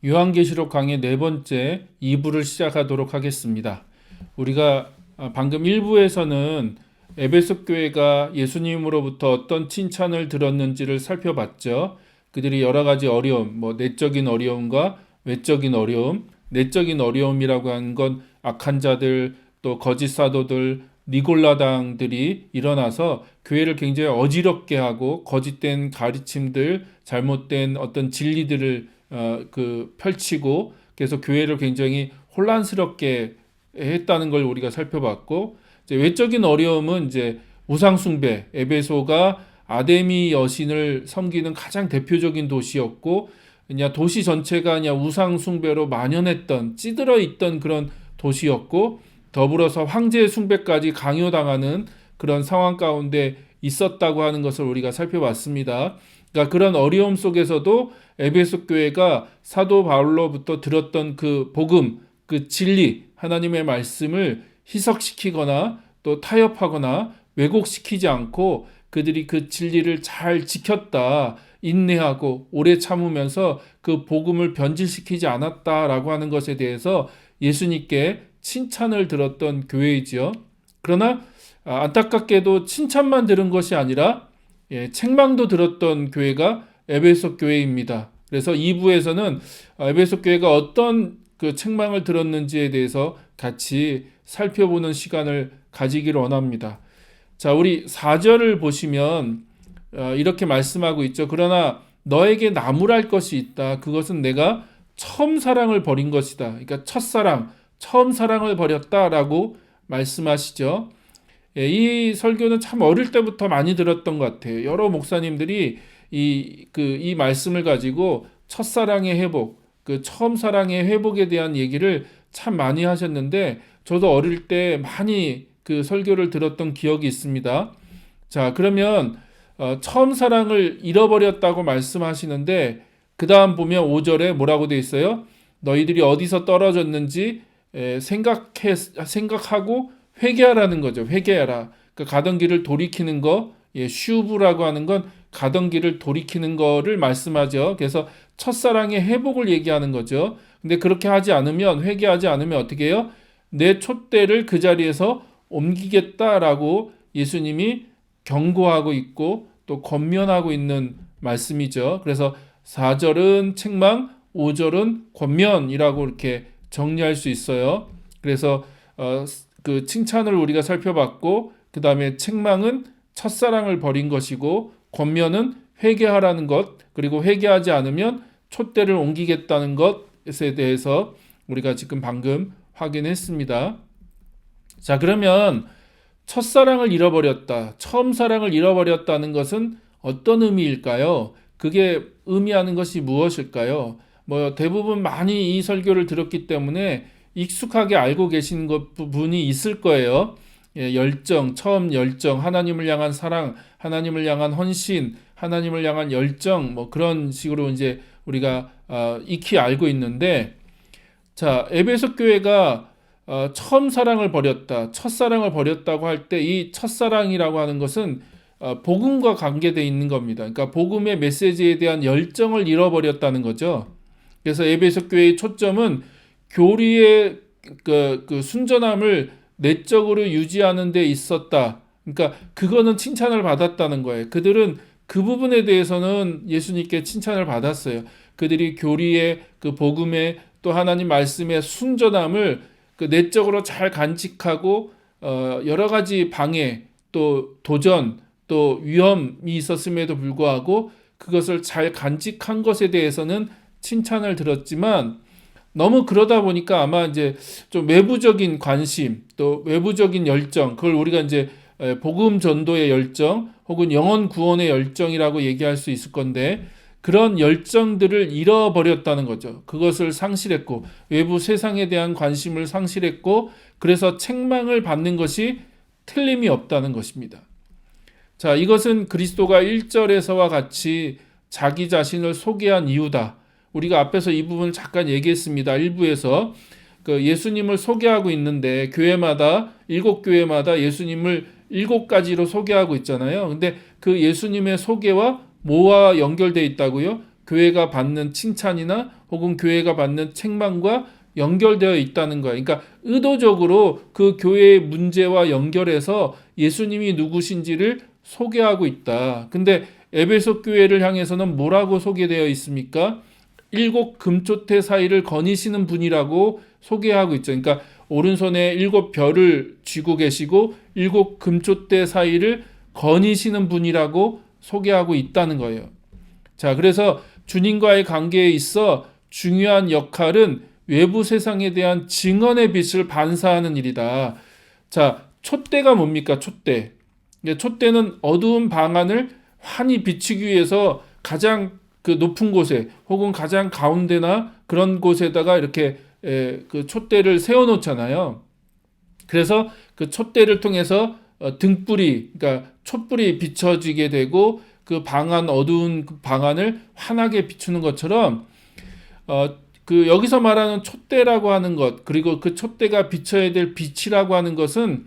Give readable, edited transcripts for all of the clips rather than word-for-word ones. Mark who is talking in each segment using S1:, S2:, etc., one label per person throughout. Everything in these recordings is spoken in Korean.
S1: 요한계시록 강의 네 번째 2부를 시작하도록 하겠습니다. 우리가 방금 1부에서는 에베소 교회가 예수님으로부터 어떤 칭찬을 들었는지를 살펴봤죠. 그들이 여러 가지 어려움, 내적인 어려움과 외적인 어려움, 내적인 어려움이라고 하는 건 악한 자들, 또 거짓 사도들, 니골라당들이 일어나서 교회를 굉장히 어지럽게 하고 거짓된 가르침들, 잘못된 어떤 진리들을 펼치고 그래서 교회를 굉장히 혼란스럽게 했다는 걸 우리가 살펴봤고, 이제 외적인 어려움은 이제 우상숭배, 에베소가 아데미 여신을 섬기는 가장 대표적인 도시였고, 그냥 도시 전체가 그냥 우상숭배로 만연했던 찌들어 있던 그런 도시였고, 더불어서 황제 숭배까지 강요당하는 그런 상황 가운데 있었다고 하는 것을 우리가 살펴봤습니다. 그러니까 그런 어려움 속에서도 에베소 교회가 사도 바울로부터 들었던 그 복음, 그 진리, 하나님의 말씀을 희석시키거나 또 타협하거나 왜곡시키지 않고 그들이 그 진리를 잘 지켰다, 인내하고 오래 참으면서 그 복음을 변질시키지 않았다라고 하는 것에 대해서 예수님께 칭찬을 들었던 교회이지요. 그러나 안타깝게도 칭찬만 들은 것이 아니라 책망도 들었던 교회가 에베소 교회입니다. 그래서 2부에서는 에베소 교회가 어떤 그 책망을 들었는지에 대해서 같이 살펴보는 시간을 가지기를 원합니다. 자, 우리 4절을 보시면 이렇게 말씀하고 있죠. 그러나 너에게 나무랄 것이 있다. 그것은 내가 처음 사랑을 버린 것이다. 그러니까 첫사랑, 처음 사랑을 버렸다라고 말씀하시죠. 이 설교는 참 어릴 때부터 많이 들었던 것 같아요. 여러 목사님들이 이 말씀을 가지고 첫사랑의 회복, 그 처음 사랑의 회복에 대한 얘기를 참 많이 하셨는데, 저도 어릴 때 많이 그 설교를 들었던 기억이 있습니다. 자, 그러면 처음 사랑을 잃어버렸다고 말씀하시는데, 그 다음 보면 5절에 뭐라고 돼 있어요? 너희들이 어디서 떨어졌는지 생각하고 회개하라는 거죠. 회개하라. 그러니까 가던 길을 돌이키는 거, 슈브라고 하는 건 가던 길을 돌이키는 거를 말씀하죠. 그래서 첫사랑의 회복을 얘기하는 거죠. 근데 그렇게 하지 않으면, 회개하지 않으면 어떻게 해요? 내 촛대를 그 자리에서 옮기겠다라고 예수님이 경고하고 있고 또 권면하고 있는 말씀이죠. 그래서 4절은 책망, 5절은 권면이라고 이렇게 정리할 수 있어요. 그래서 그 칭찬을 우리가 살펴봤고, 그 다음에 책망은 첫사랑을 버린 것이고, 권면은 회개하라는 것, 그리고 회개하지 않으면 촛대를 옮기겠다는 것에 대해서 우리가 지금 방금 확인했습니다. 자, 그러면 첫사랑을 잃어버렸다, 처음 사랑을 잃어버렸다는 것은 어떤 의미일까요? 그게 의미하는 것이 무엇일까요? 대부분 많이 이 설교를 들었기 때문에 익숙하게 알고 계신 부분이 있을 거예요. 열정, 처음 열정, 하나님을 향한 사랑, 하나님을 향한 헌신, 하나님을 향한 열정, 그런 식으로 이제 우리가 익히 알고 있는데, 자, 에베소 교회가 처음 사랑을 버렸다, 첫사랑을 버렸다고 할 때 이 첫사랑이라고 하는 것은 복음과 관계되어 있는 겁니다. 그러니까 복음의 메시지에 대한 열정을 잃어버렸다는 거죠. 그래서 에베소 교회의 초점은 교리의 그 순전함을 내적으로 유지하는 데 있었다. 그러니까 그거는 칭찬을 받았다는 거예요. 그들은 그 부분에 대해서는 예수님께 칭찬을 받았어요. 그들이 교리의 그 복음의 또 하나님 말씀의 순전함을 그 내적으로 잘 간직하고 여러 가지 방해 또 도전 또 위험이 있었음에도 불구하고 그것을 잘 간직한 것에 대해서는 칭찬을 들었지만, 너무 그러다 보니까 아마 이제 좀 외부적인 관심 또 외부적인 열정, 그걸 우리가 이제 복음 전도의 열정 혹은 영혼 구원의 열정이라고 얘기할 수 있을 건데, 그런 열정들을 잃어버렸다는 거죠. 그것을 상실했고 외부 세상에 대한 관심을 상실했고, 그래서 책망을 받는 것이 틀림이 없다는 것입니다. 자, 이것은 그리스도가 1절에서와 같이 자기 자신을 소개한 이유다. 우리가 앞에서 이 부분을 잠깐 얘기했습니다. 1부에서 그 예수님을 소개하고 있는데 교회마다 7교회마다 예수님을 7가지로 소개하고 있잖아요. 근데 그 예수님의 소개와 뭐와 연결되어 있다고요? 교회가 받는 칭찬이나 혹은 교회가 받는 책망과 연결되어 있다는 거예요. 그러니까 의도적으로 그 교회의 문제와 연결해서 예수님이 누구신지를 소개하고 있다. 근데 에베소 교회를 향해서는 뭐라고 소개되어 있습니까? 7금초대 사이를 거니시는 분이라고 소개하고 있죠. 그러니까 오른손에 7별을 쥐고 계시고 7금초대 사이를 거니시는 분이라고 소개하고 있다는 거예요. 자, 그래서 주님과의 관계에 있어 중요한 역할은 외부 세상에 대한 증언의 빛을 반사하는 일이다. 자, 촛대가 뭡니까? 촛대. 촛대는 어두운 방안을 환히 비추기 위해서 가장 그 높은 곳에 혹은 가장 가운데나 그런 곳에다가 이렇게 그 촛대를 세워놓잖아요. 그래서 그 촛대를 통해서 등불이, 그러니까 촛불이 비춰지게 되고 그 방안, 어두운 그 방안을 환하게 비추는 것처럼 그 여기서 말하는 촛대라고 하는 것, 그리고 그 촛대가 비춰야 될 빛이라고 하는 것은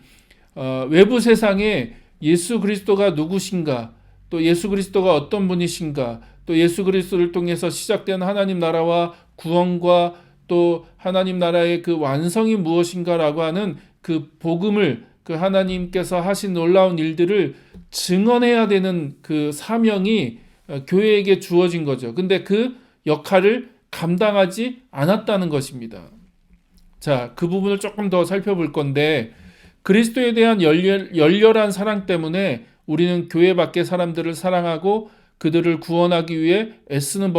S1: 외부 세상에 예수 그리스도가 누구신가, 또 예수 그리스도가 어떤 분이신가, 또 예수 그리스도를 통해서 시작된 하나님 나라와 구원과 또 하나님 나라의 그 완성이 무엇인가라고 하는 그 복음을, 그 하나님께서 하신 놀라운 일들을 증언해야 되는 그 사명이 교회에게 주어진 거죠. 근데 그 역할을 감당하지 않았다는 것입니다. 자, 그 부분을 조금 더 살펴볼 건데, 그리스도에 대한 열렬한 사랑 때문에 우리는 교회 밖의 사람들을 사랑하고 그들을 구원하기 위해 애쓰는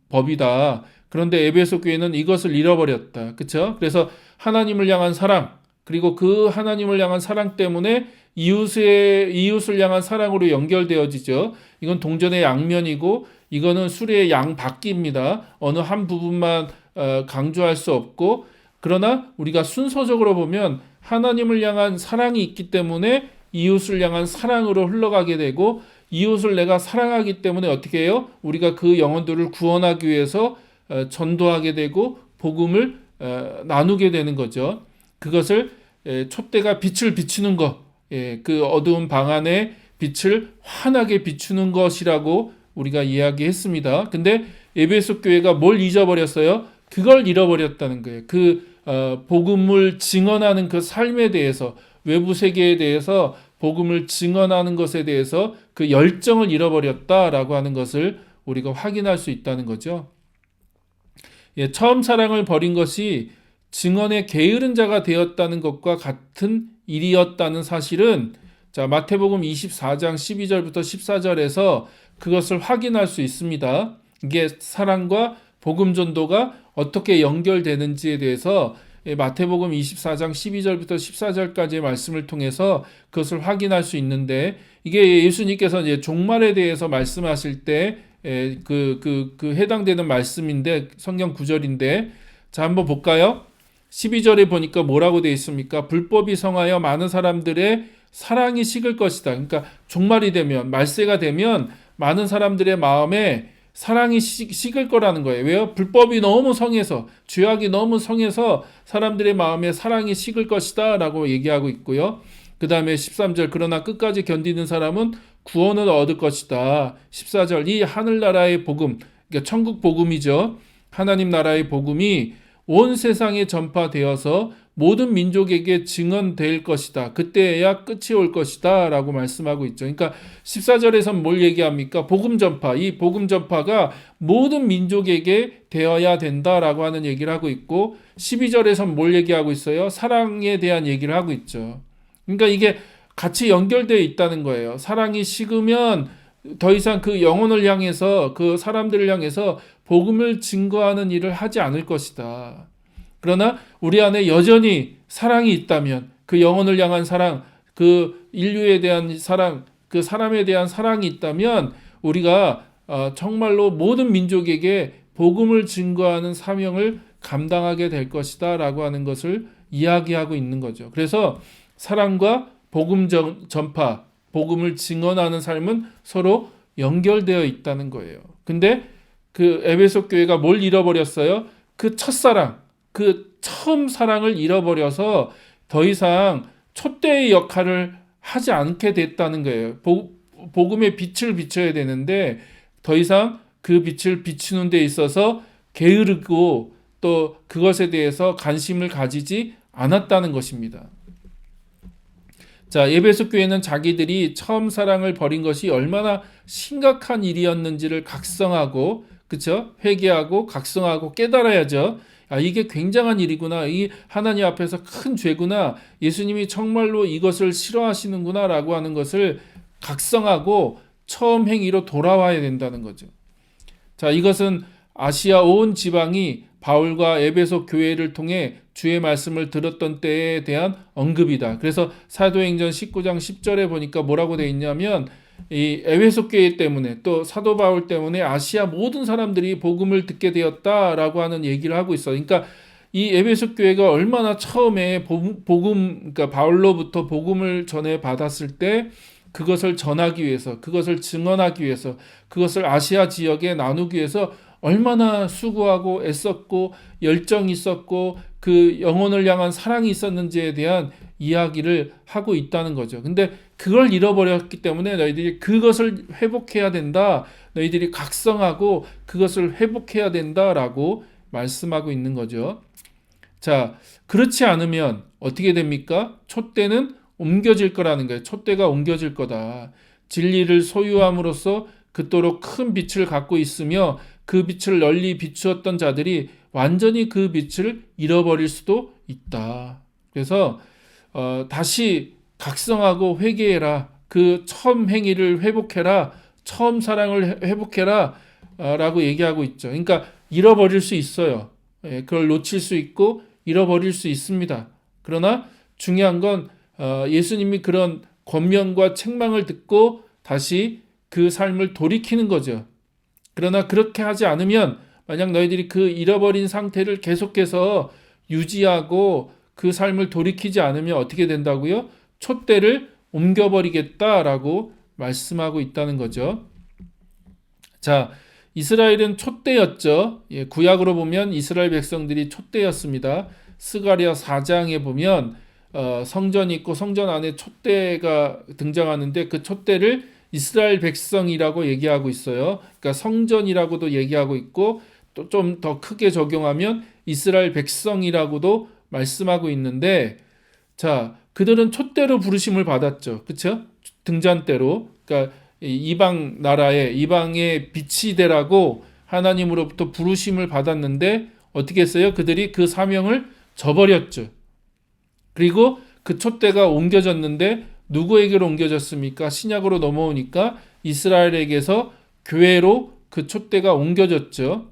S1: 법이다. 그런데 에베소 교회는 이것을 잃어버렸다. 그렇죠? 그래서 하나님을 향한 사랑, 그리고 그 하나님을 향한 사랑 때문에 이웃을 향한 사랑으로 연결되어지죠. 이건 동전의 양면이고 이거는 수레의 양바퀴입니다. 어느 한 부분만 강조할 수 없고, 그러나 우리가 순서적으로 보면 하나님을 향한 사랑이 있기 때문에 이웃을 향한 사랑으로 흘러가게 되고, 이웃을 내가 사랑하기 때문에 어떻게 해요? 우리가 그 영혼들을 구원하기 위해서 전도하게 되고 복음을 나누게 되는 거죠. 그것을 촛대가 빛을 비추는 것, 그 어두운 방 안에 빛을 환하게 비추는 것이라고 우리가 이야기했습니다. 근데 에베소 교회가 뭘 잊어버렸어요? 그걸 잃어버렸다는 거예요. 그 복음을 증언하는 그 삶에 대해서, 외부 세계에 대해서 복음을 증언하는 것에 대해서 그 열정을 잃어버렸다라고 하는 것을 우리가 확인할 수 있다는 거죠. 처음 사랑을 버린 것이 증언의 게으른 자가 되었다는 것과 같은 일이었다는 사실은, 자, 마태복음 24장 12절부터 14절에서 그것을 확인할 수 있습니다. 이게 사랑과 복음 전도가 어떻게 연결되는지에 대해서 마태복음 24장 12절부터 14절까지의 말씀을 통해서 그것을 확인할 수 있는데, 이게 예수님께서 이제 종말에 대해서 말씀하실 때 해당되는 말씀인데, 성경 구절인데, 자, 한번 볼까요? 12절에 보니까 뭐라고 되어 있습니까? 불법이 성하여 많은 사람들의 사랑이 식을 것이다. 그러니까 종말이 되면, 말세가 되면 많은 사람들의 마음에 사랑이 식을 거라는 거예요. 왜요? 불법이 너무 성해서, 죄악이 너무 성해서 사람들의 마음에 사랑이 식을 것이다 라고 얘기하고 있고요. 그 다음에 13절, 그러나 끝까지 견디는 사람은 구원을 얻을 것이다. 14절, 이 하늘나라의 복음, 그러니까 천국 복음이죠. 하나님 나라의 복음이 온 세상에 전파되어서 모든 민족에게 증언될 것이다. 그때야 끝이 올 것이다 라고 말씀하고 있죠. 그러니까 14절에선 뭘 얘기합니까? 복음 전파. 이 복음 전파가 모든 민족에게 되어야 된다라고 하는 얘기를 하고 있고, 12절에선 뭘 얘기하고 있어요? 사랑에 대한 얘기를 하고 있죠. 그러니까 이게 같이 연결되어 있다는 거예요. 사랑이 식으면 더 이상 그 영혼을 향해서, 그 사람들을 향해서 복음을 증거하는 일을 하지 않을 것이다. 그러나 우리 안에 여전히 사랑이 있다면, 그 영혼을 향한 사랑, 그 인류에 대한 사랑, 그 사람에 대한 사랑이 있다면 우리가 정말로 모든 민족에게 복음을 증거하는 사명을 감당하게 될 것이다 라고 하는 것을 이야기하고 있는 거죠. 그래서 사랑과 복음 전파, 복음을 증언하는 삶은 서로 연결되어 있다는 거예요. 근데 그 에베소 교회가 뭘 잃어버렸어요? 그 첫사랑, 그 처음 사랑을 잃어버려서 더 이상 촛대의 역할을 하지 않게 됐다는 거예요. 복음의 빛을 비춰야 되는데 더 이상 그 빛을 비추는 데 있어서 게으르고 또 그것에 대해서 관심을 가지지 않았다는 것입니다. 자, 에베소 교회는 자기들이 처음 사랑을 버린 것이 얼마나 심각한 일이었는지를 각성하고, 그쵸? 회개하고 각성하고 깨달아야죠. 아, 이게 굉장한 일이구나. 이 하나님 앞에서 큰 죄구나. 예수님이 정말로 이것을 싫어하시는구나 라고 하는 것을 각성하고 처음 행위로 돌아와야 된다는 거죠. 자, 이것은 아시아 온 지방이 바울과 에베소 교회를 통해 주의 말씀을 들었던 때에 대한 언급이다. 그래서 사도행전 19장 10절에 보니까 뭐라고 되어 있냐면 이 에베소 교회 때문에 또 사도 바울 때문에 아시아 모든 사람들이 복음을 듣게 되었다라고 하는 얘기를 하고 있어요. 그러니까 이 에베소 교회가 얼마나 처음에 그러니까 바울로부터 복음을 전해 받았을 때 그것을 전하기 위해서, 그것을 증언하기 위해서, 그것을 아시아 지역에 나누기 위해서 얼마나 수고하고 애썼고 열정이 있었고 그 영혼을 향한 사랑이 있었는지에 대한 이야기를 하고 있다는 거죠. 근데 그걸 잃어버렸기 때문에 너희들이 그것을 회복해야 된다. 너희들이 각성하고 그것을 회복해야 된다라고 말씀하고 있는 거죠. 자, 그렇지 않으면 어떻게 됩니까? 촛대는 옮겨질 거라는 거예요. 촛대가 옮겨질 거다. 진리를 소유함으로써 그토록 큰 빛을 갖고 있으며 그 빛을 널리 비추었던 자들이 완전히 그 빛을 잃어버릴 수도 있다. 그래서 다시 각성하고 회개해라. 그 처음 행위를 회복해라. 처음 사랑을 회복해라. 라고 얘기하고 있죠. 그러니까 잃어버릴 수 있어요. 그걸 놓칠 수 있고 잃어버릴 수 있습니다. 그러나 중요한 건 예수님이 그런 권면과 책망을 듣고 다시 그 삶을 돌이키는 거죠. 그러나 그렇게 하지 않으면 만약 너희들이 그 잃어버린 상태를 계속해서 유지하고 그 삶을 돌이키지 않으면 어떻게 된다고요? 촛대를 옮겨버리겠다라고 말씀하고 있다는 거죠. 자, 이스라엘은 촛대였죠. 구약으로 보면 이스라엘 백성들이 촛대였습니다. 스가랴 4장에 보면 성전이 있고 성전 안에 촛대가 등장하는데 그 촛대를 이스라엘 백성이라고 얘기하고 있어요. 그러니까 성전이라고도 얘기하고 있고 또 좀 더 크게 적용하면 이스라엘 백성이라고도 말씀하고 있는데 자, 그들은 촛대로 부르심을 받았죠. 그렇죠? 등잔대로. 그러니까 이방 나라에 이방의 빛이 되라고 하나님으로부터 부르심을 받았는데 어떻게 했어요? 그들이 그 사명을 저버렸죠. 그리고 그 촛대가 옮겨졌는데 누구에게로 옮겨졌습니까? 신약으로 넘어오니까 이스라엘에게서 교회로 그 촛대가 옮겨졌죠.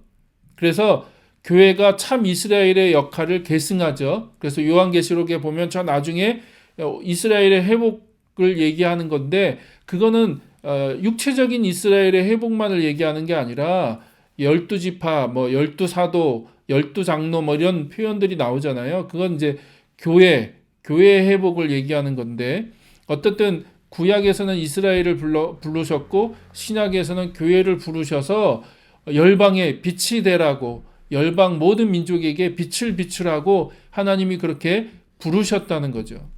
S1: 그래서 교회가 참 이스라엘의 역할을 계승하죠. 그래서 요한계시록에 보면 저 나중에 이스라엘의 회복을 얘기하는 건데 그거는 육체적인 이스라엘의 회복만을 얘기하는 게 아니라 12지파, 뭐 12사도, 12장로 뭐 이런 표현들이 나오잖아요. 그건 이제 교회의 회복을 얘기하는 건데 어쨌든 구약에서는 이스라엘을 부르셨고 신약에서는 교회를 부르셔서 열방에 빛이 되라고 열방 모든 민족에게 빛을 비추라고 하나님이 그렇게 부르셨다는 거죠.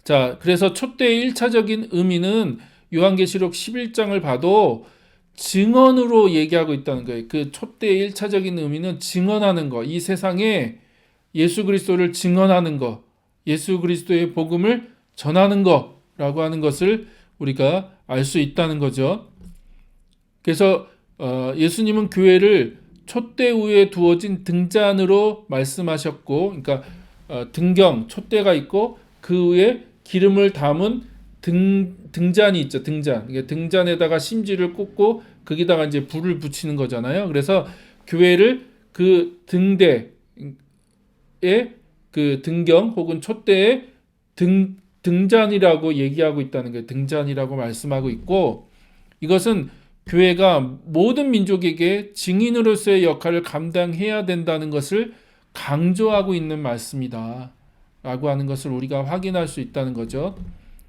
S1: 자, 그래서 촛대의 1차적인 의미는 요한계시록 11장을 봐도 증언으로 얘기하고 있다는 거예요. 그 촛대의 1차적인 의미는 증언하는 거. 이 세상에 예수 그리스도를 증언하는 거. 예수 그리스도의 복음을 전하는 거라고 하는 것을 우리가 알 수 있다는 거죠. 그래서 예수님은 교회를 촛대 위에 두어진 등잔으로 말씀하셨고 그러니까 등경, 촛대가 있고 그 위에 기름을 담은 등잔이 있죠. 등잔. 등잔에다가 심지를 꽂고 거기다가 이제 불을 붙이는 거잖아요. 그래서 교회를 그 등대의 그 등경 혹은 촛대의 등잔이라고 얘기하고 있다는 거예요. 등잔이라고 말씀하고 있고 이것은 교회가 모든 민족에게 증인으로서의 역할을 감당해야 된다는 것을 강조하고 있는 말씀이다. 라고 하는 것을 우리가 확인할 수 있다는 거죠.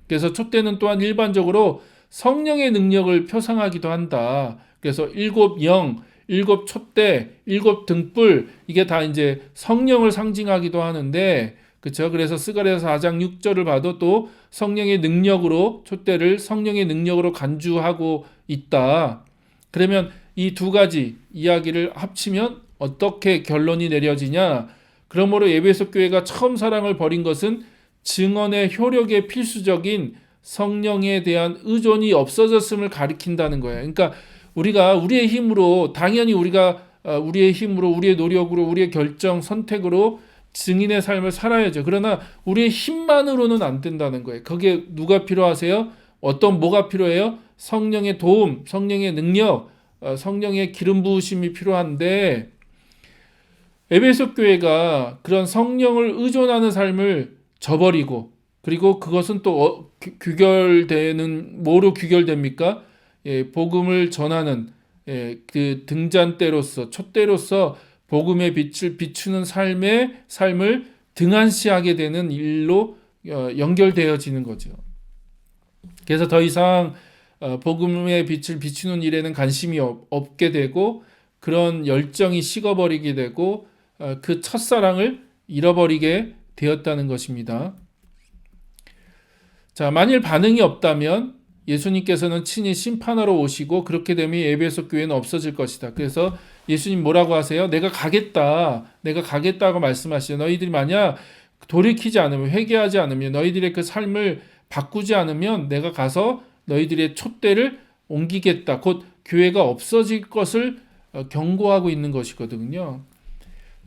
S1: 그래서 촛대는 또한 일반적으로 성령의 능력을 표상하기도 한다. 그래서 7영, 7촛대, 7등불 이게 다 이제 성령을 상징하기도 하는데 그렇죠? 그래서 스가랴 4장 6절을 봐도 또 성령의 능력으로 촛대를 성령의 능력으로 간주하고 있다. 그러면 이 두 가지 이야기를 합치면 어떻게 결론이 내려지냐? 그러므로 에베소 교회가 처음 사랑을 버린 것은 증언의 효력에 필수적인 성령에 대한 의존이 없어졌음을 가리킨다는 거예요. 그러니까 우리가 우리의 힘으로, 당연히 우리가 우리의 힘으로, 우리의 노력으로, 우리의 결정, 선택으로 증인의 삶을 살아야죠. 그러나 우리의 힘만으로는 안 된다는 거예요. 거기에 누가 필요하세요? 뭐가 필요해요? 성령의 도움, 성령의 능력, 성령의 기름 부으심이 필요한데, 에베소 교회가 그런 성령을 의존하는 삶을 저버리고, 그리고 그것은 또 규결되는, 뭐로 규결됩니까? 복음을 전하는 그 등잔대로서, 촛대로서 복음의 빛을 비추는 삶을 등한시하게 되는 일로 연결되어지는 거죠. 그래서 더 이상 복음의 빛을 비추는 일에는 관심이 없게 되고, 그런 열정이 식어버리게 되고, 그 첫사랑을 잃어버리게 되었다는 것입니다. 자, 만일 반응이 없다면 예수님께서는 친히 심판하러 오시고, 그렇게 되면 에베소 교회는 없어질 것이다. 그래서 예수님 뭐라고 하세요? 내가 가겠다고 말씀하시죠. 너희들이 만약 돌이키지 않으면, 회개하지 않으면, 너희들의 그 삶을 바꾸지 않으면 내가 가서 너희들의 촛대를 옮기겠다. 곧 교회가 없어질 것을 경고하고 있는 것이거든요.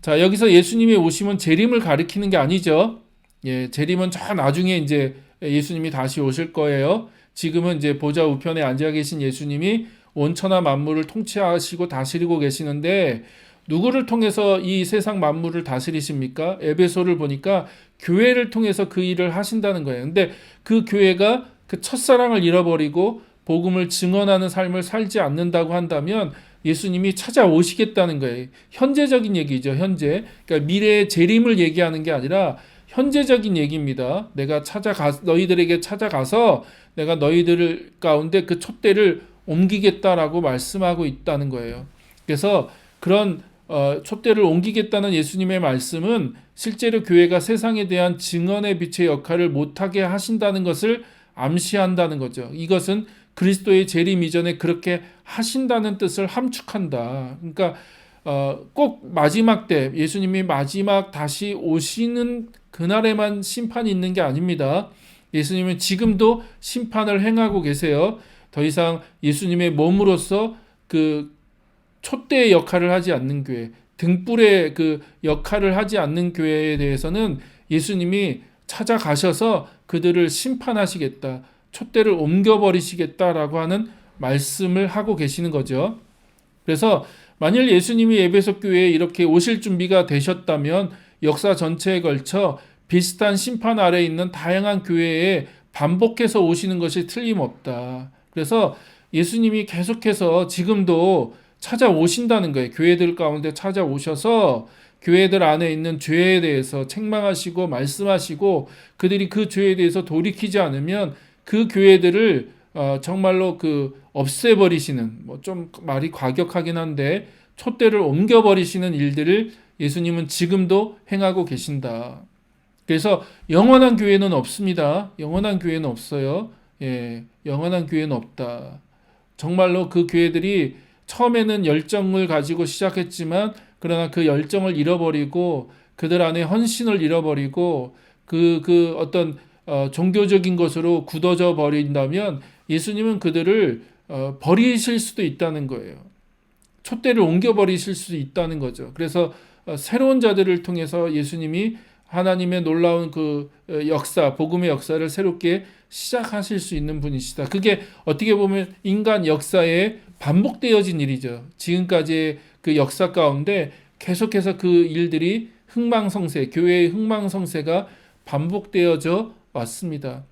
S1: 자, 여기서 예수님의 오심은 재림을 가리키는 게 아니죠. 재림은 저 나중에 이제 예수님이 다시 오실 거예요. 지금은 이제 보좌 우편에 앉아 계신 예수님이 온 천하 만물을 통치하시고 다스리고 계시는데, 누구를 통해서 이 세상 만물을 다스리십니까? 에베소를 보니까 교회를 통해서 그 일을 하신다는 거예요. 근데 그 교회가 그 첫사랑을 잃어버리고 복음을 증언하는 삶을 살지 않는다고 한다면 예수님이 찾아오시겠다는 거예요. 현재적인 얘기죠. 현재. 그러니까 미래의 재림을 얘기하는 게 아니라 현재적인 얘기입니다. 너희들에게 찾아가서 내가 너희들 가운데 그 촛대를 옮기겠다라고 말씀하고 있다는 거예요. 그래서 그런 촛대를 옮기겠다는 예수님의 말씀은 실제로 교회가 세상에 대한 증언의 빛의 역할을 못하게 하신다는 것을 암시한다는 거죠. 이것은 그리스도의 재림 이전에 그렇게 하신다는 뜻을 함축한다. 그러니까 꼭 마지막 때, 예수님이 마지막 다시 오시는 그날에만 심판이 있는 게 아닙니다. 예수님은 지금도 심판을 행하고 계세요. 더 이상 예수님의 몸으로서 그 촛대의 역할을 하지 않는 교회, 등불의 그 역할을 하지 않는 교회에 대해서는 예수님이 찾아가셔서 그들을 심판하시겠다, 촛대를 옮겨버리시겠다라고 하는 말씀을 하고 계시는 거죠. 그래서 만일 예수님이 에베소 교회에 이렇게 오실 준비가 되셨다면 역사 전체에 걸쳐 비슷한 심판 아래에 있는 다양한 교회에 반복해서 오시는 것이 틀림없다. 그래서 예수님이 계속해서 지금도 찾아오신다는 거예요. 교회들 가운데 찾아오셔서 교회들 안에 있는 죄에 대해서 책망하시고 말씀하시고, 그들이 그 죄에 대해서 돌이키지 않으면 그 교회들을 정말로 없애버리시는, 좀 말이 과격하긴 한데 촛대를 옮겨버리시는 일들을 예수님은 지금도 행하고 계신다. 그래서 영원한 교회는 없습니다. 영원한 교회는 없어요. 영원한 교회는 없다. 정말로 그 교회들이 처음에는 열정을 가지고 시작했지만, 그러나 그 열정을 잃어버리고 그들 안에 헌신을 잃어버리고 그 어떤 종교적인 것으로 굳어져 버린다면 예수님은 그들을 버리실 수도 있다는 거예요. 촛대를 옮겨버리실 수도 있다는 거죠. 그래서 새로운 자들을 통해서 예수님이 하나님의 놀라운 그 역사, 복음의 역사를 새롭게 시작하실 수 있는 분이시다. 그게 어떻게 보면 인간 역사에 반복되어진 일이죠. 지금까지의 그 역사 가운데 계속해서 그 일들이 교회의 흥망성쇠가 반복되어져 왔습니다.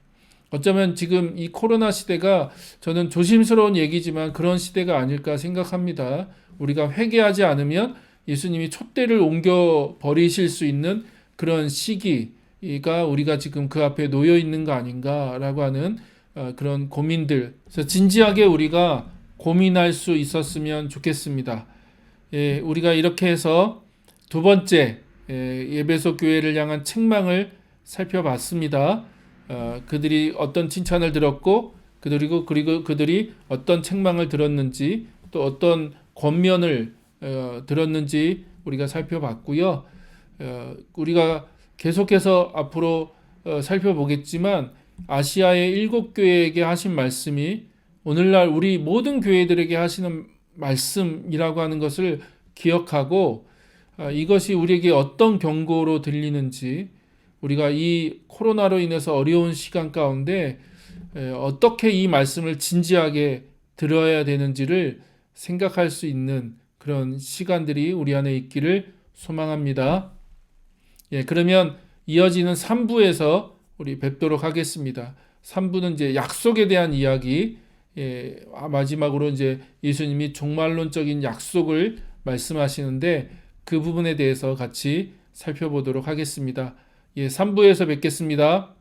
S1: 어쩌면 지금 이 코로나 시대가, 저는 조심스러운 얘기지만 그런 시대가 아닐까 생각합니다. 우리가 회개하지 않으면 예수님이 촛대를 옮겨 버리실 수 있는 그런 시기가 우리가 지금 그 앞에 놓여 있는 거 아닌가라고 하는 그런 고민들. 그래서 진지하게 우리가 고민할 수 있었으면 좋겠습니다. 우리가 이렇게 해서 두 번째 에베소 교회를 향한 책망을 살펴봤습니다. 그들이 어떤 칭찬을 들었고, 그리고 그들이 어떤 책망을 들었는지 또 어떤 권면을 들었는지 우리가 살펴봤고요. 우리가 계속해서 앞으로 살펴보겠지만 아시아의 7교회에게 하신 말씀이 오늘날 우리 모든 교회들에게 하시는 말씀이라고 하는 것을 기억하고 이것이 우리에게 어떤 경고로 들리는지 우리가 이 코로나로 인해서 어려운 시간 가운데 어떻게 이 말씀을 진지하게 들어야 되는지를 생각할 수 있는 그런 시간들이 우리 안에 있기를 소망합니다. 그러면 이어지는 3부에서 우리 뵙도록 하겠습니다. 3부는 이제 약속에 대한 이야기, 마지막으로 이제 예수님이 종말론적인 약속을 말씀하시는데 그 부분에 대해서 같이 살펴보도록 하겠습니다. 3부에서 뵙겠습니다.